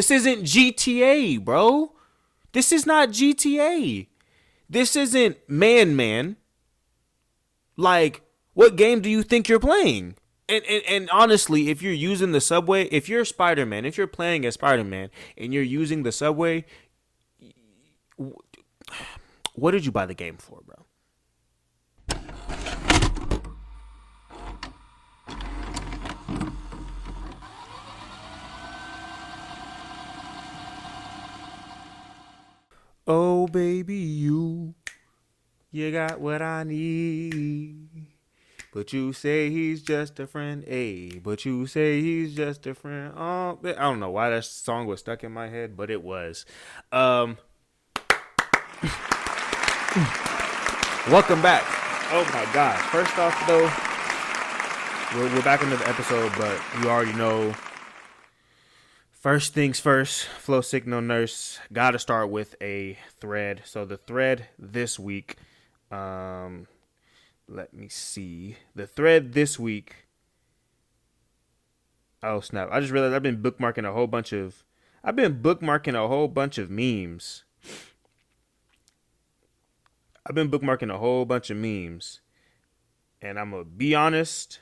This isn't GTA, bro. This is not GTA. This isn't Man. Like, what game do you think you're playing? And honestly, if you're using the subway, if you're Spider-Man, if you're playing as Spider-Man and you're using the subway, what did you buy the game for, bro? Oh, baby, you got what I need. But you say he's just a friend, but you say he's just a friend. Oh, I don't know why that song was stuck in my head, but it was. Welcome back. Oh my God. First off, though, we're back into the episode, but you already know. First things first, Flow Sick No Nurse. Got to start with a thread. So the thread this week, let me see. The thread this week. Oh snap! I just realized I've been bookmarking a whole bunch of memes. And I'm gonna be honest.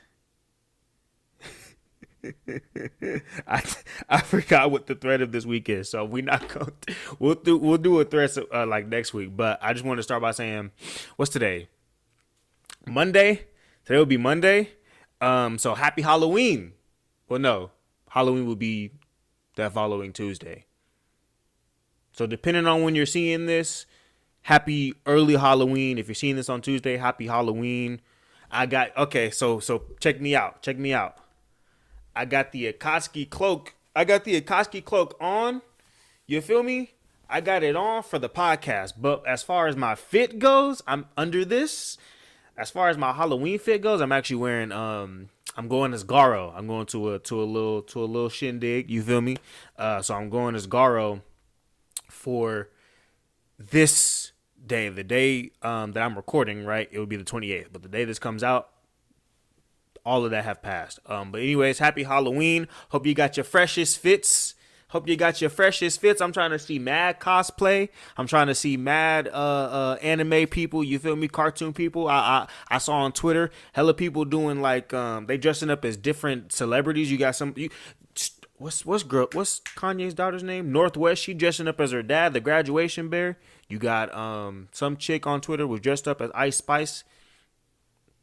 I forgot what the thread of this week is, so we're not going. We'll do a thread like next week. But I just want to start by saying, what's today? Monday. Today will be Monday. So happy Halloween. Well, no, Halloween will be that following Tuesday. So depending on when you're seeing this, happy early Halloween. If you're seeing this on Tuesday, happy Halloween. So check me out. I got the Akatsuki cloak. On. You feel me? I got it on for the podcast. But as far as my fit goes, I'm under this. As far as my Halloween fit goes, I'm actually wearing I'm going as Garo. I'm going to a little shindig. You feel me? So I'm going as Garo for this day. The day that I'm recording, right? It would be the 28th. But the day this comes out, all of that have passed. But anyways, happy Halloween. Hope you got your freshest fits. I'm trying to see mad cosplay. I'm trying to see mad anime people. You feel me? Cartoon people. I saw on Twitter hella people doing like they dressing up as different celebrities. You got some. What's Kanye's daughter's name? Northwest. She dressing up as her dad, the graduation bear. You got some chick on Twitter was dressed up as Ice Spice.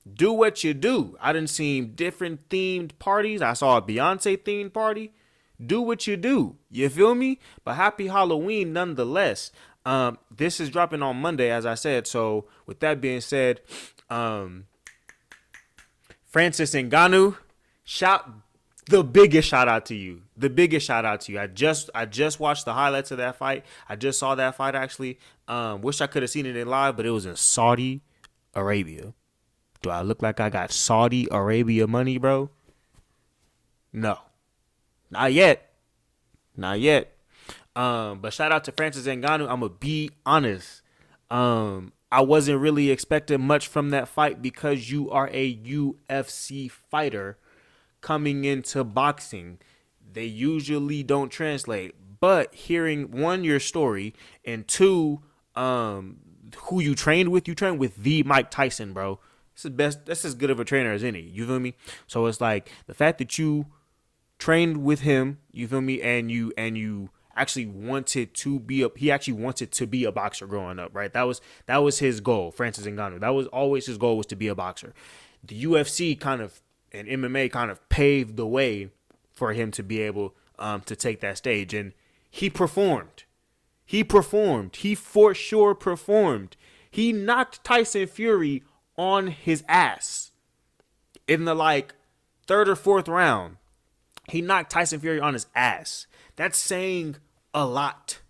Do what you do. I done seen different themed parties. I saw a Beyonce themed party. Do what you do. You feel me? But happy Halloween nonetheless. This is dropping on Monday, as I said. So with that being said, Francis Ngannou, the biggest shout out to you. I just watched the highlights of that fight. I just saw that fight actually. Wish I could have seen it in live, but it was in Saudi Arabia. Do I look like I got Saudi Arabia money, bro? No. Not yet. But shout out to Francis Ngannou. I'm going to be honest. I wasn't really expecting much from that fight because you are a UFC fighter coming into boxing. They usually don't translate. But hearing, one, your story, and two, who you trained with the Mike Tyson, bro. That's as good of a trainer as any. You feel me? So it's like the fact that you trained with him, you feel me, and you actually wanted to be a boxer growing up, right? That was his goal, Francis Ngannou. That was always his goal, was to be a boxer. The UFC and MMA kind of paved the way for him to be able to take that stage, and he performed. He for sure performed. He knocked Tyson Fury on his ass in the like third or fourth round. He knocked Tyson Fury on his ass. That's saying a lot.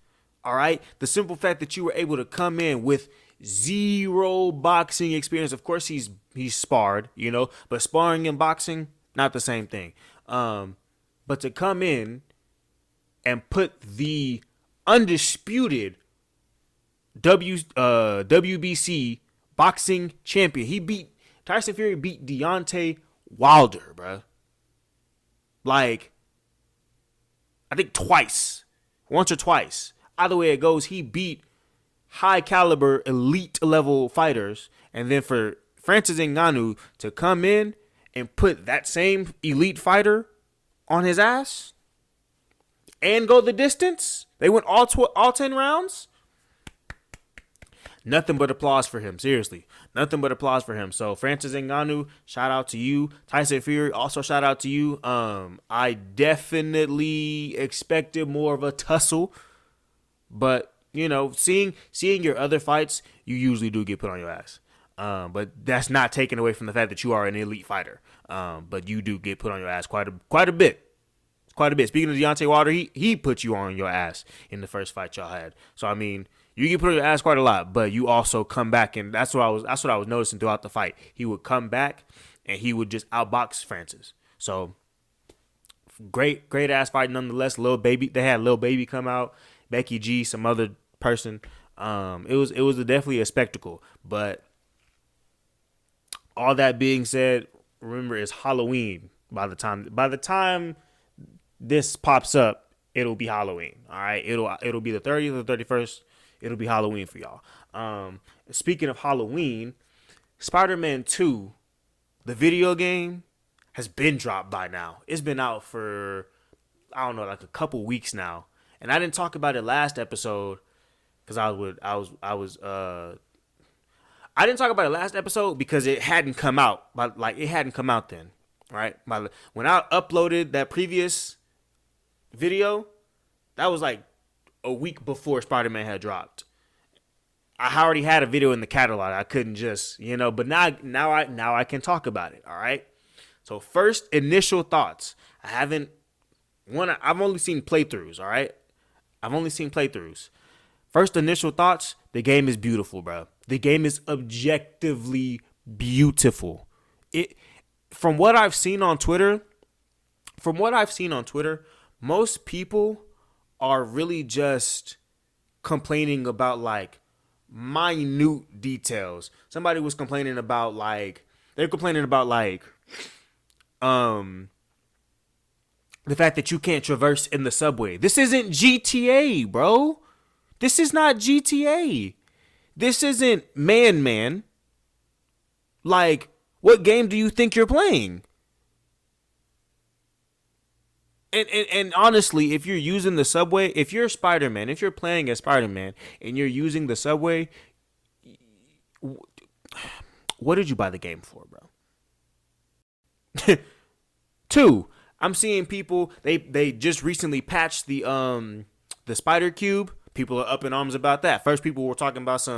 All right. The simple fact that you were able to come in with zero boxing experience. Of course, he's sparred, but sparring and boxing, not the same thing. But to come in and put the undisputed WBC boxing champion. Tyson Fury beat Deontay Wilder, bro. Like, I think twice. once or twice. Either way it goes, he beat high caliber, elite level fighters. And then for Francis Ngannou to come in and put that same elite fighter on his ass and go the distance, they went all 10 rounds. Nothing but applause for him. Seriously, nothing but applause for him. So Francis Ngannou, shout out to you. Tyson Fury, also shout out to you. I definitely expected more of a tussle, but you know, seeing your other fights, you usually do get put on your ass. But that's not taken away from the fact that you are an elite fighter. But you do get put on your ass quite a bit. Quite a bit. Speaking of Deontay Wilder, he put you on your ass in the first fight y'all had. So I mean, you get put on your ass quite a lot, but you also come back, and that's what I was noticing throughout the fight. He would come back and he would just outbox Francis. So great ass fight nonetheless. Lil Baby, they had Lil Baby come out, Becky G, some other person. It was definitely a spectacle. But all that being said, remember it's Halloween by the time this pops up, it'll be Halloween. All right, it'll be the 30th or 31st. It'll be Halloween for y'all. Speaking of Halloween, Spider-Man 2, the video game, has been dropped by now. It's been out for, I don't know, like a couple weeks now. And I didn't talk about it last episode because I didn't talk about it last episode because it hadn't come out. But like it hadn't come out then, right? When I uploaded that previous video, that was like a week before Spider-Man had dropped. I already had a video in the catalog. I couldn't just, but now I can talk about it. All right. So first initial thoughts. I've only seen playthroughs. All right. I've only seen playthroughs. First initial thoughts. The game is beautiful, bro. The game is objectively beautiful. From what I've seen on Twitter, most people are really just complaining about like minute details. Somebody was complaining about the fact that you can't traverse in the subway. This isn't GTA, bro. This is not GTA. This isn't Man. Like, what game do you think you're playing? And honestly, if you're using the subway, if you're Spider-Man, if you're playing as Spider-Man and you're using the subway, what did you buy the game for, bro? 2, I'm seeing people, they just recently patched the Spider Cube. People are up in arms about that. First, people were talking about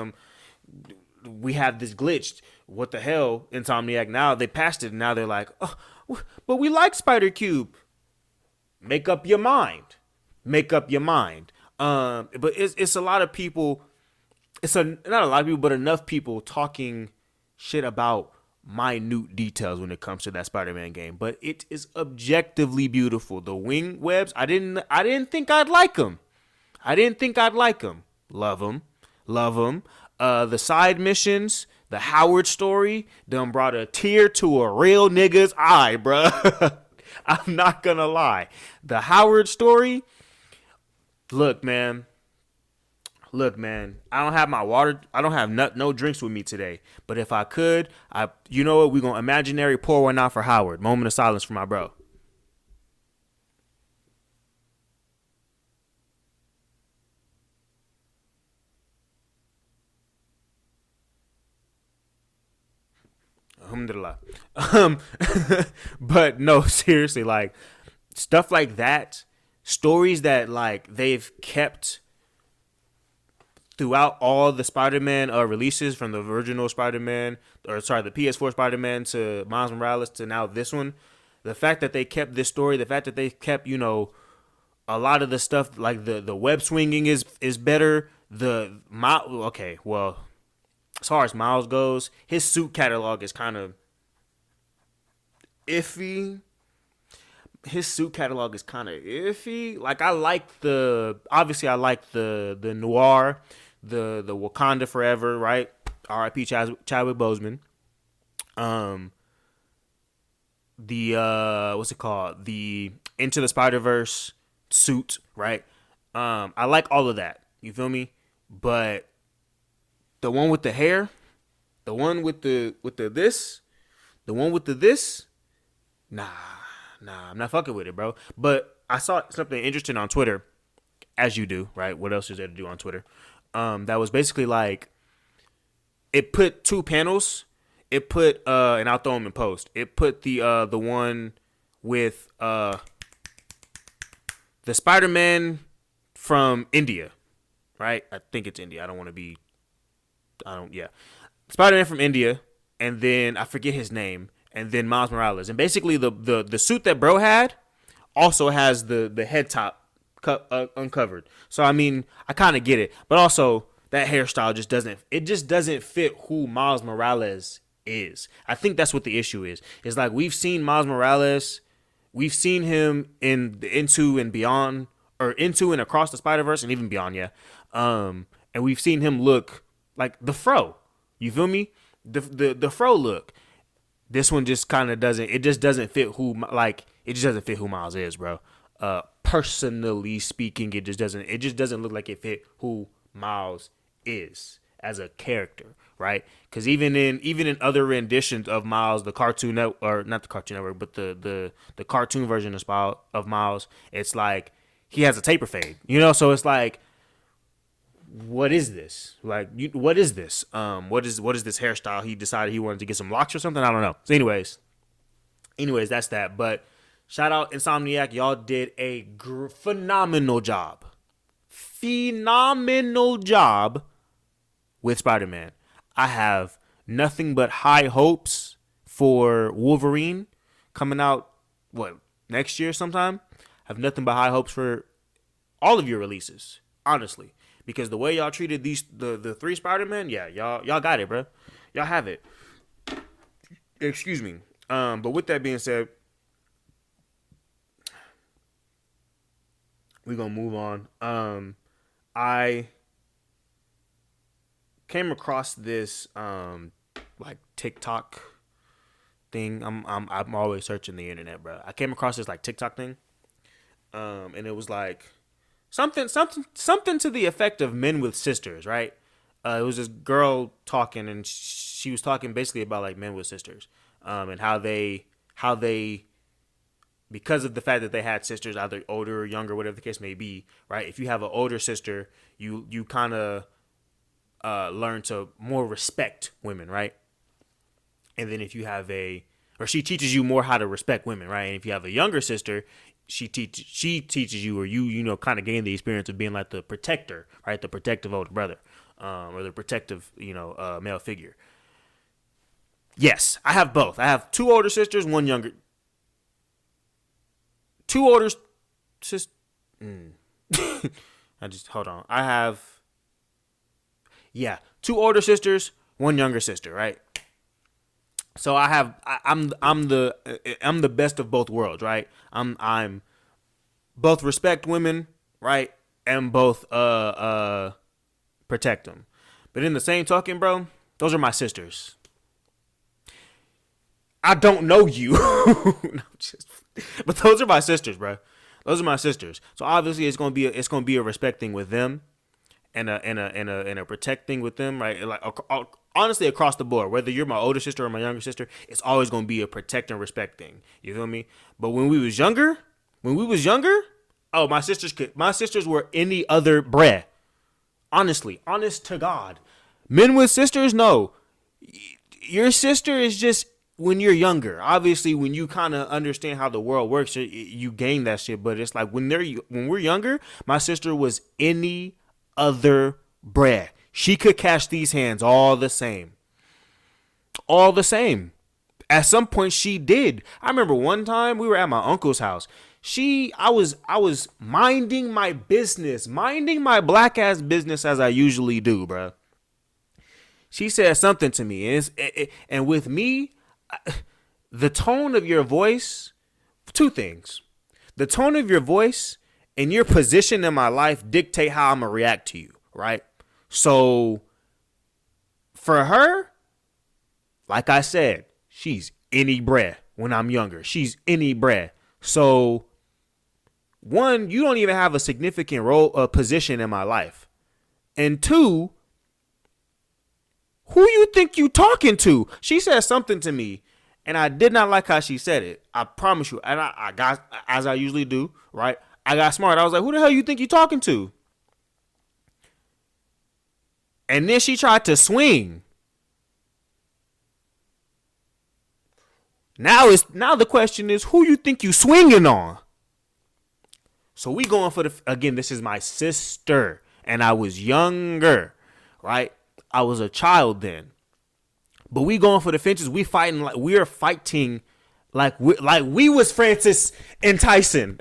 we have this glitched. What the hell, Insomniac? Now they patched it, and now they're like, oh, but we like Spider Cube. Make up your mind. But it's a lot of people. Not a lot of people, but enough people talking shit about minute details when it comes to that Spider-Man game. But it is objectively beautiful. The wing webs, I didn't think I'd like them. Love them. The side missions, the Howard story, done brought a tear to a real nigga's eye, bruh. I'm not gonna lie. The Howard story, look, man. I don't have my water. I don't have no drinks with me today. But if I could, you know what? We're gonna imaginary pour one out for Howard. Moment of silence for my bro. Alhamdulillah. But no, seriously, like stuff like that, stories that like they've kept throughout all the Spider-Man releases, from the original Spider-Man, the PS4 Spider-Man to Miles Morales to now this one. The fact that they kept this story, the fact that they kept, a lot of the stuff, like the web swinging is better. As far as Miles goes, his suit catalog is kind of iffy. Like I like the noir, the Wakanda Forever, right? R.I.P. Chadwick Boseman. The what's it called? The Into the Spider-Verse suit, right? I like all of that. You feel me? But the one with the hair, the one with the this, the one with the this, nah, I'm not fucking with it, bro. But I saw something interesting on Twitter, as you do, right? What else is there to do on Twitter? That was basically like it put two panels. It put and I'll throw them in post. It put the one with the Spider-Man from India, right? I think it's India. I don't want to be. I don't. Yeah, Spider-Man from India, and then I forget his name, and then Miles Morales, and basically the suit that bro had also has the head top uncovered. So I mean, I kind of get it, but also that hairstyle just doesn't fit who Miles Morales is. I think that's what the issue is. It's like we've seen Miles Morales, we've seen him in the Into and Beyond, or Into and Across the Spider-Verse, and even Beyond, yeah. And we've seen him look like the fro. You feel me? The fro look. This one just kind of doesn't. It just doesn't fit who It just doesn't fit who Miles is, bro. Personally speaking, it just doesn't look like it fit who Miles is as a character, right? Because even in other renditions of Miles, the cartoon or not the Cartoon Network, but the cartoon version of Miles, it's like he has a taper fade, So it's like, what is this? Like, what is this? What is this hairstyle? He decided he wanted to get some locks or something. I don't know. So, anyways, that's that. But shout out Insomniac, y'all did a phenomenal job with Spider-Man. I have nothing but high hopes for Wolverine coming out next year sometime. I have nothing but high hopes for all of your releases, honestly. Because the way y'all treated the three Spider-Man, yeah, y'all got it, bro. Y'all have it. Excuse me. But with that being said, we're gonna move on. I came across this TikTok thing. I'm always searching the internet, bro. I came across this TikTok thing. And it was like something to the effect of men with sisters, right? It was this girl talking, and she was talking basically about men with sisters, and how they because of the fact that they had sisters, either older or younger, whatever the case may be, right? If you have an older sister, you kind of learn to more respect women, right? And then if you have she teaches you more how to respect women, right? And if you have a younger sister, she teaches you, or you kind of gain the experience of being like the protector, right? The protective older brother, or the protective male figure. Yes, I have both. I have two older sisters, one younger. Two older sisters. Hold on. I have two older sisters, one younger sister, right? So I'm the best of both worlds, right? I'm both respect women, right, and both protect them. But in the same token, bro, those are my sisters. I don't know you, but those are my sisters, bro. Those are my sisters. So obviously it's gonna be a respect thing with them, and a protect thing with them, right? Honestly, across the board, whether you're my older sister or my younger sister, it's always gonna be a protect and respect thing. You feel me? But when we was younger, oh, my sisters were any other bread. Honestly, honest to God, men with sisters, no. Your sister is just when you're younger. Obviously, when you kind of understand how the world works, you gain that shit. But it's like when we're younger, my sister was any other bread. She could catch these hands all the same. All the same. At some point, she did. I remember one time we were at my uncle's house. I was minding my business, minding my black ass business as I usually do, bro. She said something to me, and with me, the tone of your voice, two things. The tone of your voice and your position in my life dictate how I'm going to react to you, right? So, for her, like I said, she's any bread when I'm younger. She's any bread. So, one, you don't even have a significant position in my life. And two, who you think you talking to? She said something to me, and I did not like how she said it. I promise you. And I got, as I usually do, right? I got smart. I was like, who the hell you think you talking to? And then she tried to swing. Now the question is, who you think you swinging on? So we going for again, this is my sister, and I was younger, right? I was a child then. But we going for the fences. We are fighting like we was Francis and Tyson.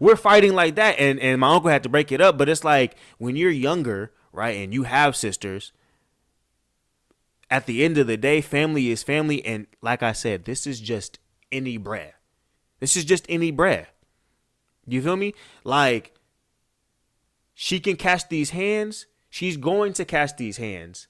We're fighting like that, and my uncle had to break it up. But it's like when you're younger, right, and you have sisters, at the end of the day, family is family. And like I said, this is just any bread. This is just any bread. You feel me? Like, she can catch these hands. She's going to catch these hands.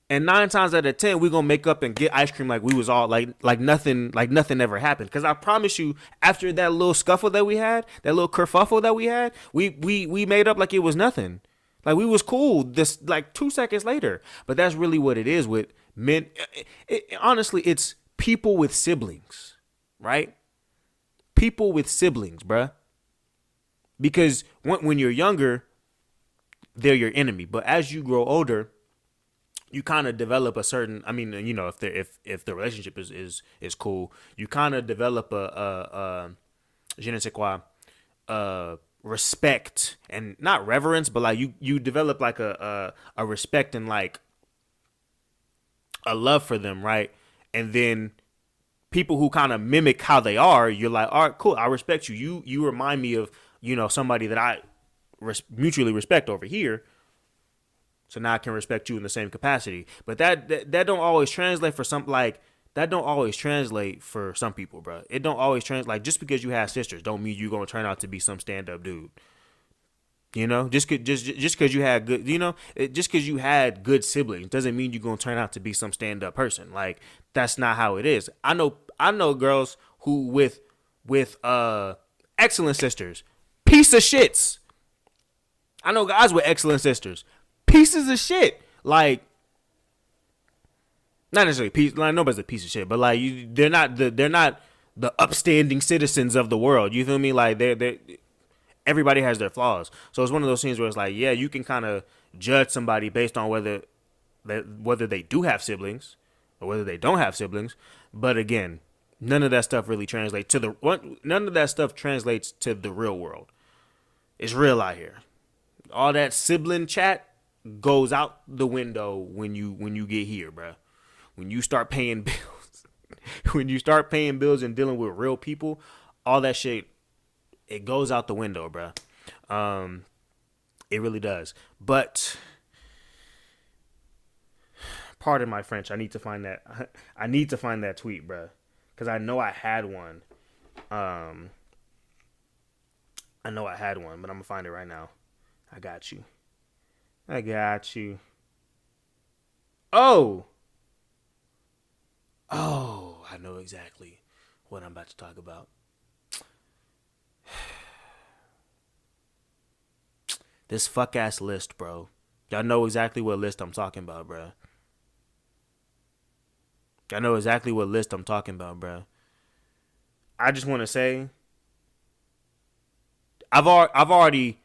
And 9 times out of 10, we're going to make up and get ice cream like we was all like nothing ever happened. Because I promise you, after that little scuffle that we had, that little kerfuffle that we had, we made up like it was nothing. Like, we was cool this like 2 seconds later. But that's really what it is with men. Honestly, it's people with siblings, right? People with siblings, bruh. Because when you're younger, they're your enemy. But as you grow older, you kind of develop a certain, I mean, you know, if the relationship is cool, you kind of develop a je ne sais quoi, respect, and not reverence, but like you develop like a respect and like a love for them, right? And then people who kind of mimic how they are, you're like, all right, cool, I respect you. You remind me of, you know, somebody that I mutually respect over here. So now I can respect you in the same capacity. But that don't always translate for some, like, that don't always translate for some people, bro. It don't always translate. Like, just because you have sisters don't mean you're going to turn out to be some stand-up dude. You know, just because you had good, you know, just because you had good siblings doesn't mean you're going to turn out to be some stand-up person. Like, that's not how it is. I know girls who with excellent sisters, piece of shits. I know guys with excellent sisters, pieces of shit. Like, not necessarily like nobody's a piece of shit, but like they're not the upstanding citizens of the world. You feel me? Like they everybody has their flaws. So it's one of those things where it's like, yeah, you can kind of judge somebody based on whether they do have siblings or whether they don't have siblings. But again, none of that stuff really translates to none of that stuff translates to the real world. It's real out here. All that sibling chat goes out the window when you get here, bro. When you start paying bills, when you start paying bills and dealing with real people, all that shit, it goes out the window, bro. It really does. But pardon my French. I need to find that. I need to find that tweet, bro, because I know I had one. I know I had one, but I'm gonna find it right now. I got you. Oh, I know exactly what I'm about to talk about. This fuck ass list, bro. Y'all know exactly what list I'm talking about, bro. I just want to say, I've already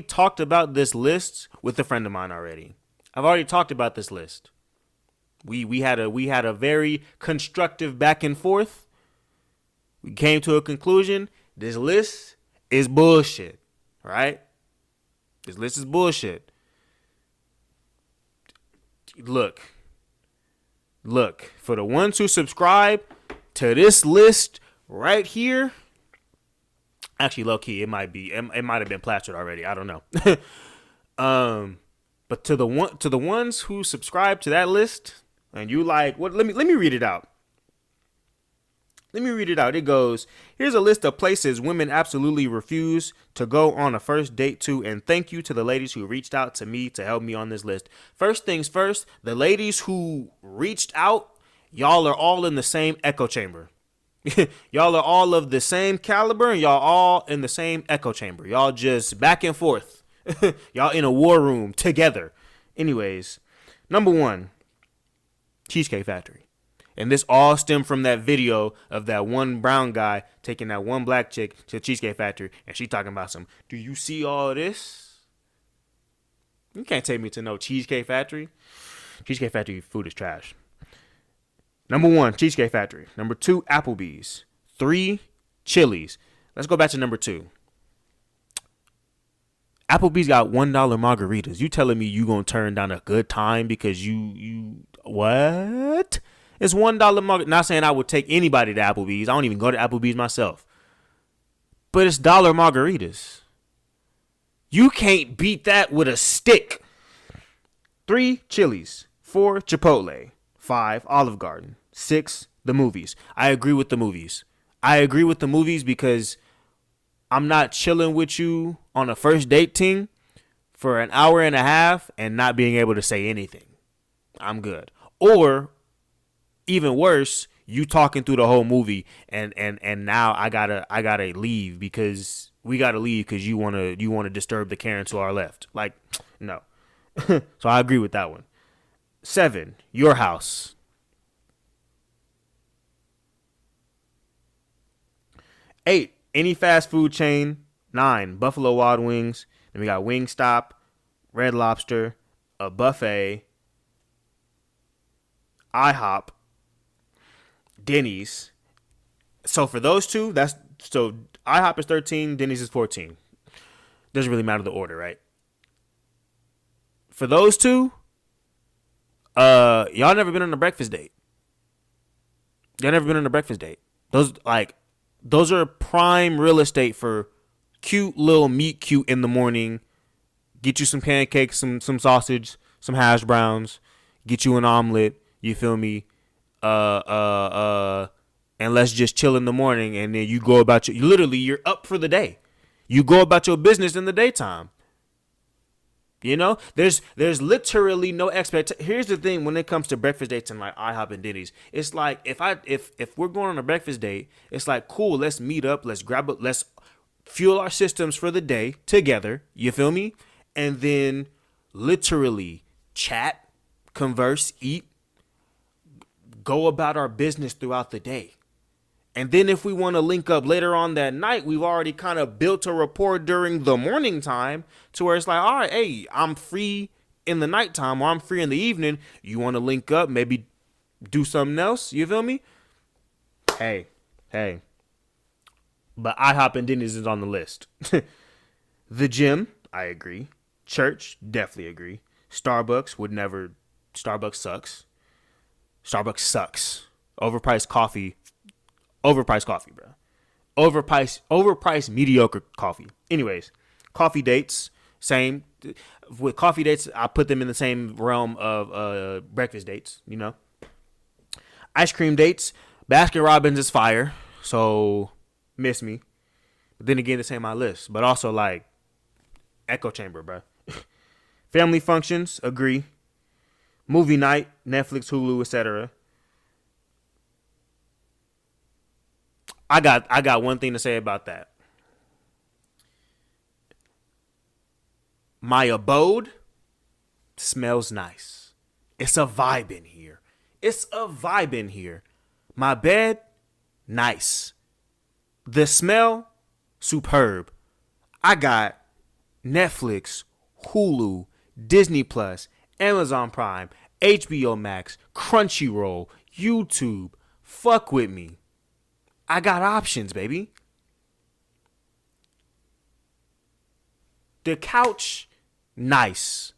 talked about this list with a friend of mine already. I've already talked about this list. We had a very constructive back and forth. We came to a conclusion. This list is bullshit, right? This list is bullshit. Look, for the ones who subscribe to this list right here. Actually, low key, it might have been plastered already. I don't know. But to the ones who subscribe to that list, and you like, what? Let me read it out. It goes, here's a list of places women absolutely refuse to go on a first date to, and thank you to the ladies who reached out to me to help me on this list. First things first, the ladies who reached out, y'all are all in the same echo chamber. Y'all are all of the same caliber, and y'all all in the same echo chamber. Y'all just back and forth. Y'all in a war room together. Anyways, number one, Cheesecake Factory. And this all stemmed from that video of that one brown guy taking that one black chick to the Cheesecake Factory, and she talking about some, do you see all this? You can't take me to no Cheesecake Factory. Cheesecake Factory food is trash. Number one, Cheesecake Factory. Number two, Applebee's. Three, Chili's. Let's go back to number two. Applebee's got $1 margaritas. You telling me you gonna turn down a good time because you what? It's $1 margarita. Not saying I would take anybody to Applebee's. I don't even go to Applebee's myself. But it's dollar margaritas. You can't beat that with a stick. 3, Chili's. 4, Chipotle. 5, Olive Garden. 6, the movies. I agree with the movies. I agree with the movies because I'm not chilling with you on a first date thing for an hour and a half and not being able to say anything. I'm good. Or even worse, you talking through the whole movie and now I gotta leave because we gotta leave because you wanna disturb the Karen to our left. Like, no. So I agree with that one. 7, Your House. 8, any fast food chain. 9, Buffalo Wild Wings. Then we got Wingstop, Red Lobster, a buffet, IHOP, Denny's. So for those two, so IHOP is 13, Denny's is 14. Doesn't really matter the order, right? For those two, y'all never been on a breakfast date. Y'all never been on a breakfast date. Those are prime real estate for cute little meet cute in the morning. Get you some pancakes, some sausage, some hash browns. Get you an omelet. You feel me? And let's just chill in the morning, and then you go about you're up for the day. You go about your business in the daytime. You know, there's literally no expectation. Here's the thing: when it comes to breakfast dates and like IHOP and Denny's, it's like if we're going on a breakfast date, it's like cool. Let's meet up. Let's let's fuel our systems for the day together. You feel me? And then literally chat, converse, eat, go about our business throughout the day. And then if we want to link up later on that night, we've already kind of built a rapport during the morning time to where it's like, all right, hey, I'm free in the nighttime or I'm free in the evening. You want to link up, maybe do something else? You feel me? Hey. But IHOP and Denny's is on the list. The gym, I agree. Church, definitely agree. Starbucks sucks. Starbucks sucks. Overpriced coffee, bro. Overpriced mediocre coffee. Anyways, coffee dates, same. With coffee dates, I put them in the same realm of breakfast dates, you know. Ice cream dates, Baskin Robbins is fire, so miss me. But then again, this ain't my list. But also, like, echo chamber, bro. Family functions, agree. Movie night, Netflix, Hulu, etc. I got one thing to say about that. My abode smells nice. It's a vibe in here. My bed, nice. The smell, superb. I got Netflix, Hulu, Disney Plus, Amazon Prime, HBO Max, Crunchyroll, YouTube. Fuck with me. I got options, baby. The couch, nice.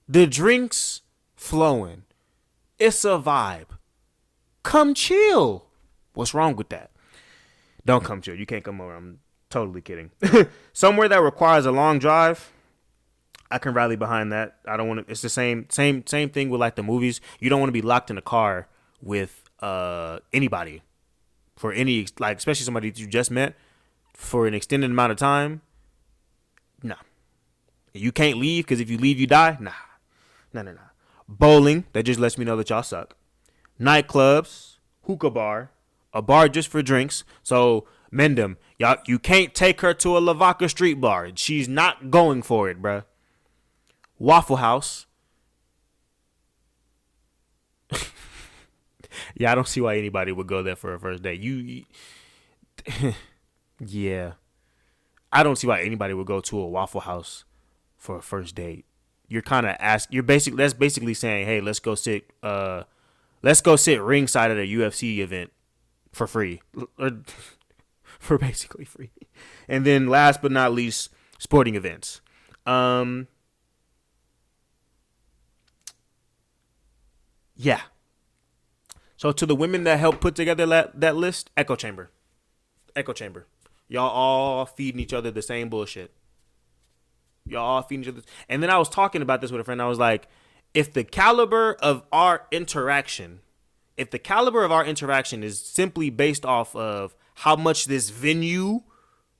The drinks, flowing. It's a vibe. Come chill. What's wrong with that? Don't come chill. You can't come over. I'm totally kidding. Somewhere that requires a long drive, I can rally behind that. I don't want to. It's the same thing with like the movies. You don't want to be locked in a car with anybody for any, like, especially somebody that you just met for an extended amount of time. Nah. You can't leave because if you leave, you die. Nah. Bowling, that just lets me know that y'all suck. Nightclubs, hookah bar, a bar just for drinks. So mend them. Y'all, you can't take her to a Lavaca Street bar. She's not going for it, bruh. Waffle House. Yeah, I don't see why anybody would go there for a first date. Yeah. I don't see why anybody would go to a Waffle House for a first date. You're kind of that's basically saying, hey, let's go sit ringside at a UFC event for free. Or for basically free. And then last but not least, sporting events. Yeah. So to the women that helped put together that list, echo chamber. Echo chamber. Y'all all feeding each other the same bullshit. Y'all all feeding each other. And then I was talking about this with a friend. I was like, if the caliber of our interaction is simply based off of how much this venue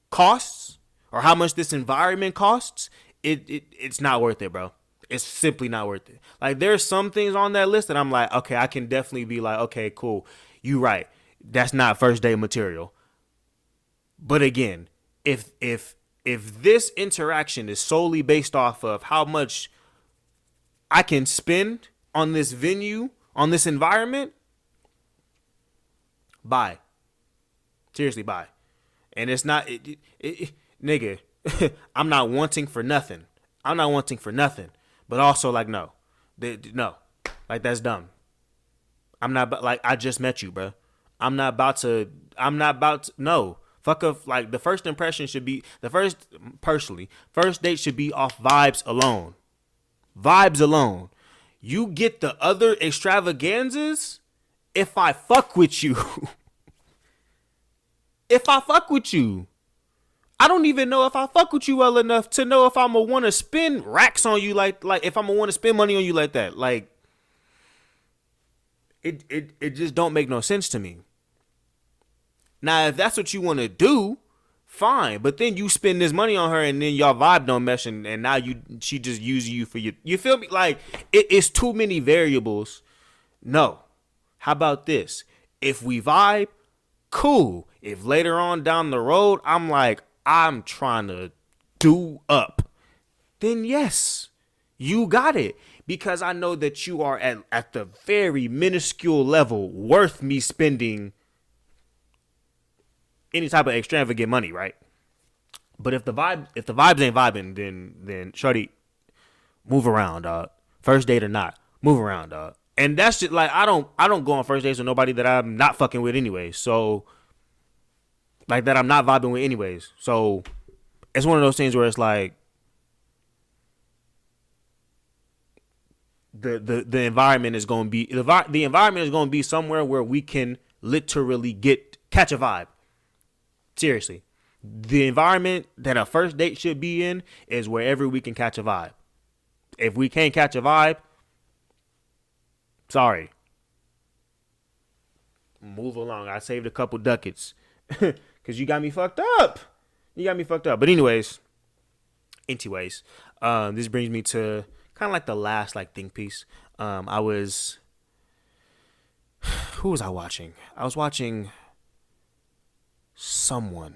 costs or how much this environment costs, it's not worth it, bro. It's simply not worth it. Like, there's some things on that list that I'm like, okay, I can definitely be like, okay, cool. You right. That's not first date material. But again, if this interaction is solely based off of how much I can spend on this venue, on this environment, bye. Seriously, bye. And it's not, nigga, I'm not wanting for nothing. But also, like, no. No. Like, that's dumb. I'm not, like, I just met you, bro. I'm not about to, no. Fuck up, like, the first impression should be, first date should be off vibes alone. Vibes alone. You get the other extravaganzas if I fuck with you. If I fuck with you. I don't even know if I fuck with you well enough to know if I'm gonna want to spend racks on you like if I'm gonna want to spend money on you like that. Like, it just don't make no sense to me. Now, if that's what you want to do, fine. But then you spend this money on her and then y'all vibe don't mesh and now she just uses you for you feel me? Like, it's too many variables. No. How about this? If we vibe, cool. If later on down the road, I'm like, I'm trying to do up, then yes, you got it. Because I know that you are at the very minuscule level worth me spending any type of extravagant money, right? But if the vibes ain't vibing, then shorty, move around, dog. First date or not, move around, dog. And that's just like, I don't go on first dates with nobody that I'm not fucking with anyway. So, like, that I'm not vibing with anyways. So it's one of those things where it's like the environment is going to be the environment is going to be somewhere where we can literally catch a vibe. Seriously. The environment that a first date should be in is wherever we can catch a vibe. If we can't catch a vibe, sorry. Move along. I saved a couple ducats. Because you got me fucked up. But anyways, this brings me to kind of like the last like think piece. Who was I watching? I was watching someone.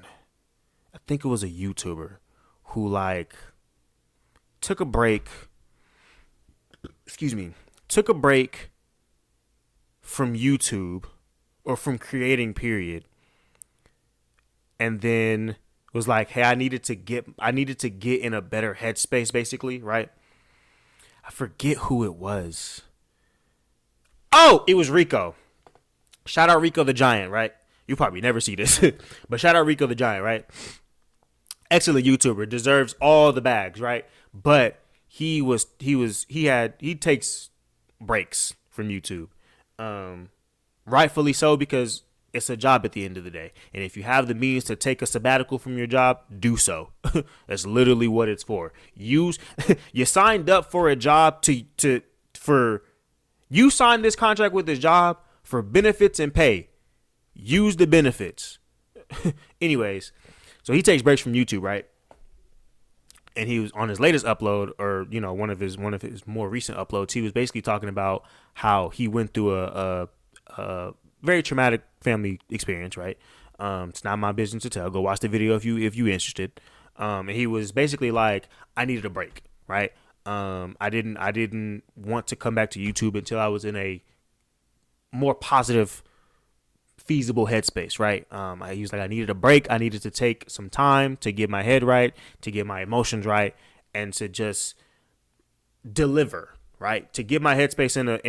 I think it was a YouTuber who like took a break from YouTube or from creating, period. And then was like, hey, I needed to get in a better headspace, basically, right? I forget who it was. Oh, it was Rico. Shout out Rico the Giant, right? You probably never see this, but shout out Rico the Giant, right? Excellent YouTuber, deserves all the bags, right? But he takes breaks from YouTube, rightfully so, because it's a job at the end of the day. And if you have the means to take a sabbatical from your job, do so. That's literally what it's for. You signed up for a job you signed this contract with this job for benefits and pay. Use the benefits. Anyways, so he takes breaks from YouTube, right? And he was on his latest upload, or one of his more recent uploads. He was basically talking about how he went through a very traumatic family experience, right? It's not my business to tell. Go watch the video if you interested. And he was basically like, I needed a break, right? I didn't want to come back to YouTube until I was in a more positive, feasible headspace, right? He was like, I needed a break. I needed to take some time to get my head right, to get my emotions right, and to just deliver, right? To get my headspace in a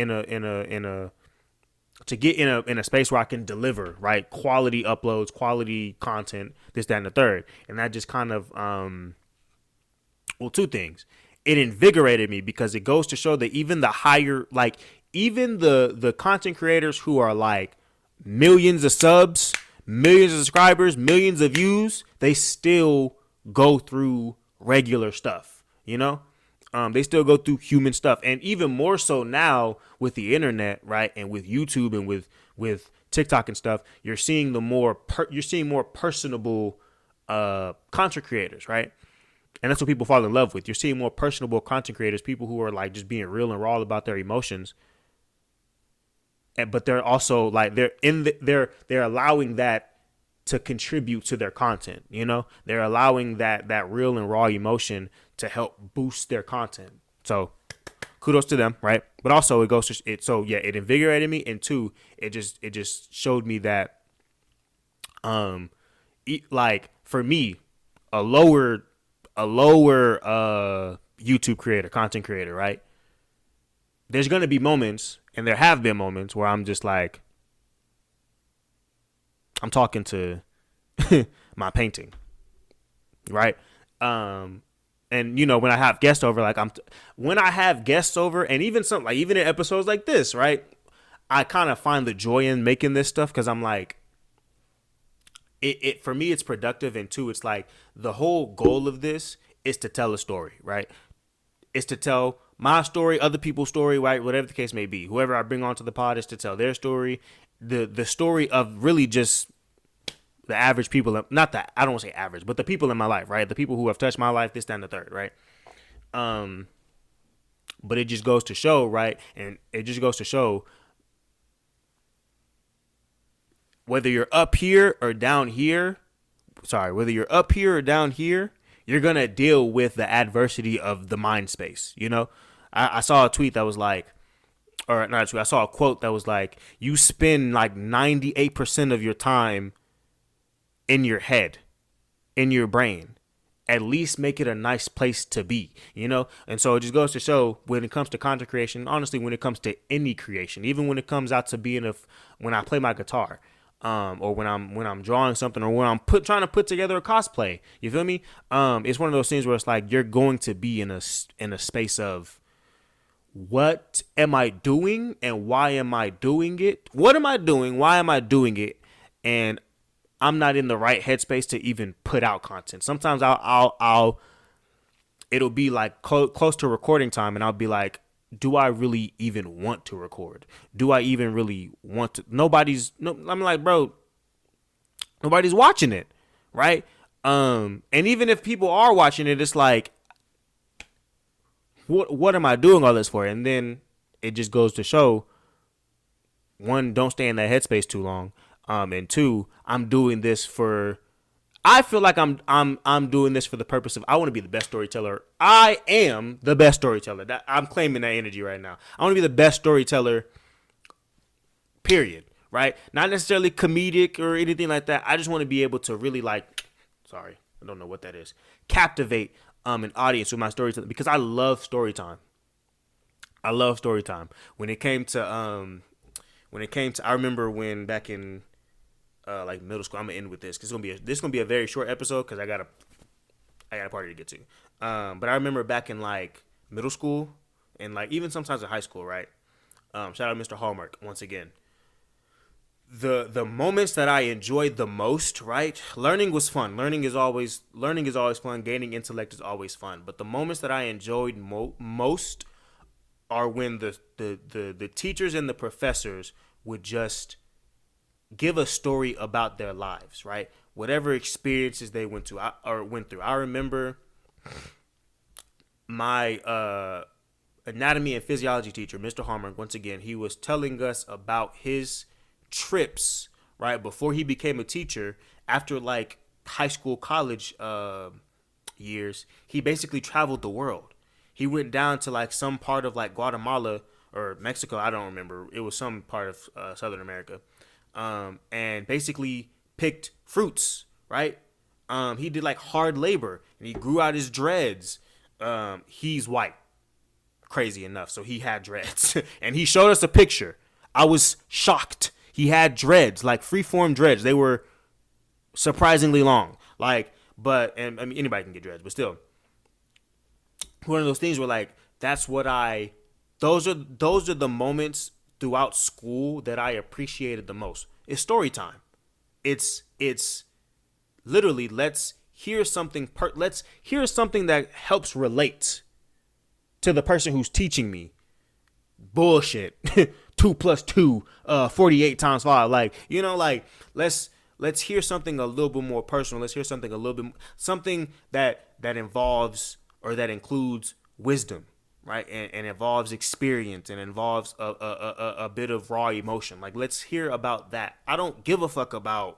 to get in a space where I can deliver, right? Quality uploads, quality content, this, that, and the third. And that just kind of well, two things. It invigorated me because it goes to show that even the higher, like even the content creators who are like millions of subs, millions of subscribers, millions of views, they still go through regular stuff, you know? They still go through human stuff, and even more so now with the internet, right? And with YouTube and with TikTok and stuff, you're seeing you're seeing more personable content creators, right? And that's what people fall in love with. You're seeing more personable content creators, people who are like just being real and raw about their emotions. But they're also like they're allowing that to contribute to their content. You know, they're allowing that real and raw emotion to help boost their content. So kudos to them, right? But also it goes to it. So yeah, it invigorated me, and two, it just showed me that, like for me, a lower YouTube creator, content creator, right? There's gonna be moments, and there have been moments where I'm just like, I'm talking to my painting, right? And you know, when I have guests over, like when I have guests over, and even something like even in episodes like this, right? I kind of find the joy in making this stuff because I'm like, it for me, it's productive, and two, it's like the whole goal of this is to tell a story, right? It's to tell my story, other people's story, right? Whatever the case may be. Whoever I bring onto the pod is to tell their story, the story of really just the average people, not that I don't want to say average, but the people in my life, right? The people who have touched my life, this, that, and the third, right? But it just goes to show, right? And it just goes to show whether you're up here or down here, whether you're up here or down here, you're going to deal with the adversity of the mind space. You know, I saw a tweet that was like, or not a tweet, I saw a quote that was like, you spend like 98% of your time in your head, in your brain. At least make it a nice place to be, you know? And so it just goes to show when it comes to content creation, honestly, when it comes to any creation, even when it comes out to being when I play my guitar, or when I'm drawing something, or when I'm trying to put together a cosplay, you feel me? It's one of those things where it's like you're going to be in a space of, what am I doing and why am I doing it? What am I doing? Why am I doing it? And I'm not in the right headspace to even put out content. Sometimes it'll be like close to recording time, and I'll be like, do I really even want to record? Do I even really want to? I'm like, bro, nobody's watching it, right? And even if people are watching it, it's like, what am I doing all this for? And then it just goes to show, one, don't stay in that headspace too long. And two, I'm doing this for, I feel like I'm doing this for the purpose of, I want to be the best storyteller. I am the best storyteller. I'm claiming that energy right now. I want to be the best storyteller, period. Right? Not necessarily comedic or anything like that. I just want to be able to really I don't know what that is. Captivate an audience with my storytelling, because I love story time. When it came to I remember when back in like middle school, I'm gonna end with this because this is gonna be a very short episode because I got a party to get to. But I remember back in like middle school and like even sometimes in high school, right? Shout out Mr. Hallmark once again. The moments that I enjoyed the most, right? Learning was fun. Learning is always fun. Gaining intellect is always fun. But the moments that I enjoyed most are when the teachers and the professors would just give a story about their lives, right? Whatever experiences they went through. I remember my anatomy and physiology teacher, Mr. Harmer, once again, he was telling us about his trips, right, before he became a teacher. After like high school, college years, he basically traveled the world. He went down to like some part of like Guatemala or Mexico. I don't remember. It was some part of Southern America, and basically picked fruits. Right. He did like hard labor and he grew out his dreads. He's white, crazy enough, so he had dreads, and he showed us a picture. I was shocked. He had dreads, like freeform dreads. They were surprisingly long. Like, but and I mean anybody can get dreads, but still, one of those things where like that's what I. Those are the moments throughout school that I appreciated the most. It's story time. It's literally let's hear something. Let's hear something that helps relate to the person who's teaching me. Bullshit. 2 plus 2, 48 times 5. Like, you know, like let's hear something a little bit more personal. Let's hear something a little bit, something that involves or that includes wisdom, right? And involves experience and involves a bit of raw emotion. Like, let's hear about that. I don't give a fuck about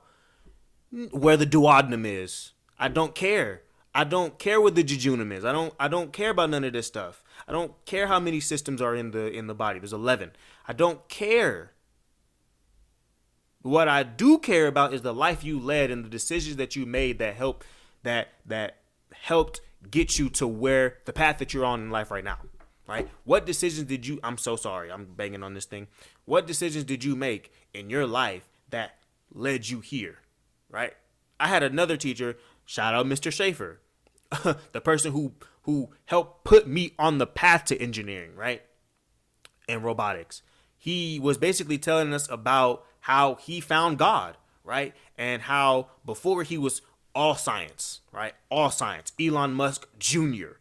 where the duodenum is. I don't care. I don't care what the jejunum is. I don't care about none of this stuff. I don't care how many systems are in the body. There's 11. I don't care. What I do care about is the life you led and the decisions that you made that helped get you to where the path that you're on in life right now. Right? What decisions did you? I'm so sorry. I'm banging on this thing. What decisions did you make in your life that led you here? Right? I had another teacher. Shout out Mr. Schaefer, the person who helped put me on the path to engineering, right? And robotics. He was basically telling us about how he found God, right? And how before he was all science, right? All science. Elon Musk Jr.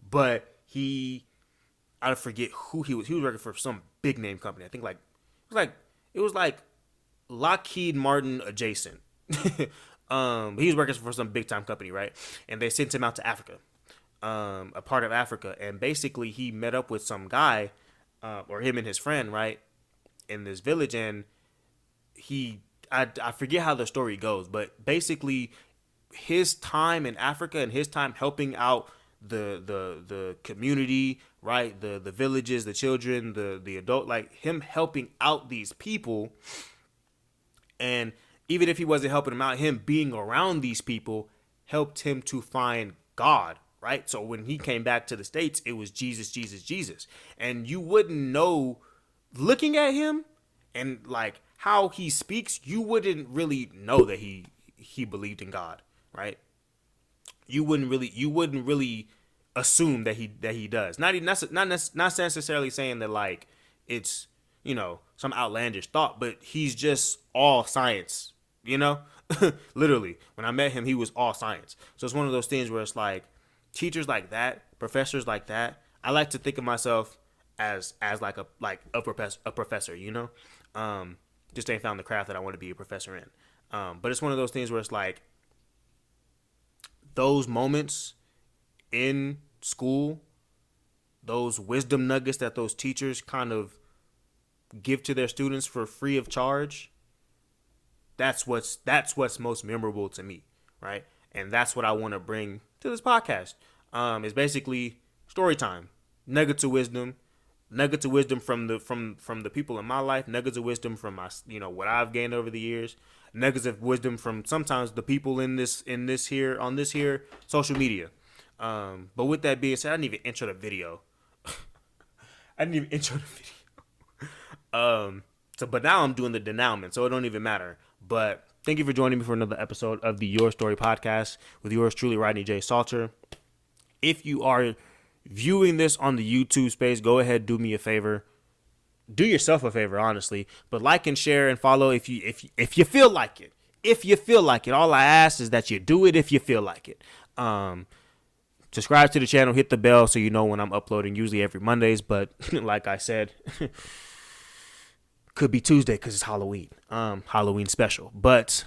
But I forget who he was. He was working for some big name company. I think it was like Lockheed Martin adjacent. He was working for some big time company, right? And they sent him out to Africa, a part of Africa, and basically he met up with some guy, or him and his friend, right, in this village, and I forget how the story goes, but basically his time in Africa and his time helping out the community, right, the villages, the children, the adult, like him helping out these people, and even if he wasn't helping him out, him being around these people helped him to find God, right? So when he came back to the States, it was Jesus, Jesus, Jesus. And you wouldn't know, looking at him and like how he speaks, you wouldn't really know that he believed in God, right? You wouldn't really assume that he does. Not necessarily saying that like it's, you know, some outlandish thought, but he's just all science. You know, literally, when I met him, he was all science. So it's one of those things where it's like teachers like that, professors like that. I like to think of myself as like a professor, you know, just ain't found the craft that I want to be a professor in. But it's one of those things where it's like those moments in school, those wisdom nuggets that those teachers kind of give to their students for free of charge. That's what's most memorable to me, right? And that's what I want to bring to this podcast. Is basically story time, nuggets of wisdom from the people in my life, nuggets of wisdom from my, you know, what I've gained over the years, nuggets of wisdom from sometimes the people on this here social media. But with that being said, I didn't even intro the video. So, but now I'm doing the denouement, so it don't even matter. But thank you for joining me for another episode of the Your Story podcast with yours truly, Rodney J. Salter. If you are viewing this on the YouTube space, go ahead, do me a favor. Do yourself a favor, honestly. But like and share and follow if you feel like it. If you feel like it. All I ask is that you do it if you feel like it. Subscribe to the channel, hit the bell so you know when I'm uploading, usually every Mondays. But like I said, could be Tuesday because it's Halloween. Halloween special. But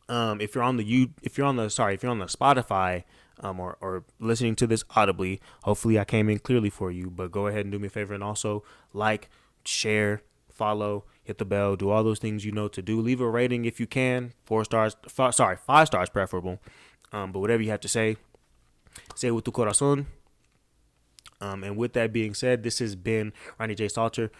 if you're on the Spotify or listening to this audibly, hopefully I came in clearly for you. But go ahead and do me a favor and also like, share, follow, hit the bell, do all those things you know to do. Leave a rating if you can. 5 stars preferable. But whatever you have to say it with tu corazón. And with that being said, this has been Rodney J. Salter.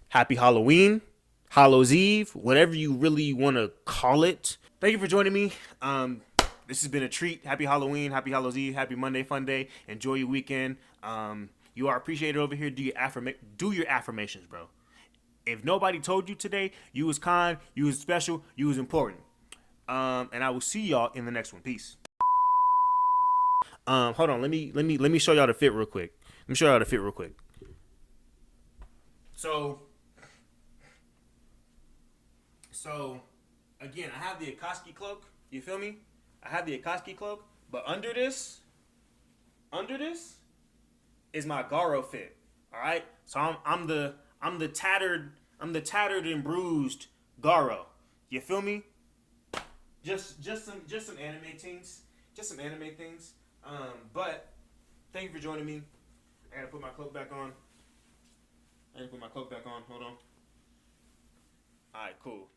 Happy Halloween, Hallows Eve, whatever you really want to call it. Thank you for joining me. This has been a treat. Happy Halloween, happy Hallows Eve, happy Monday Fun Day. Enjoy your weekend. You are appreciated over here. Do your affirmations, bro. If nobody told you today, you was kind, you was special, you was important. And I will see y'all in the next one. Peace. Hold on. Let me show y'all the fit real quick. So again, I have the Akatsuki cloak. You feel me? I have the Akatsuki cloak, but under this is my Garo fit. All right. So I'm the tattered and bruised Garo. You feel me? Just some anime things. But thank you for joining me. I gotta put my cloak back on. Hold on. All right, cool.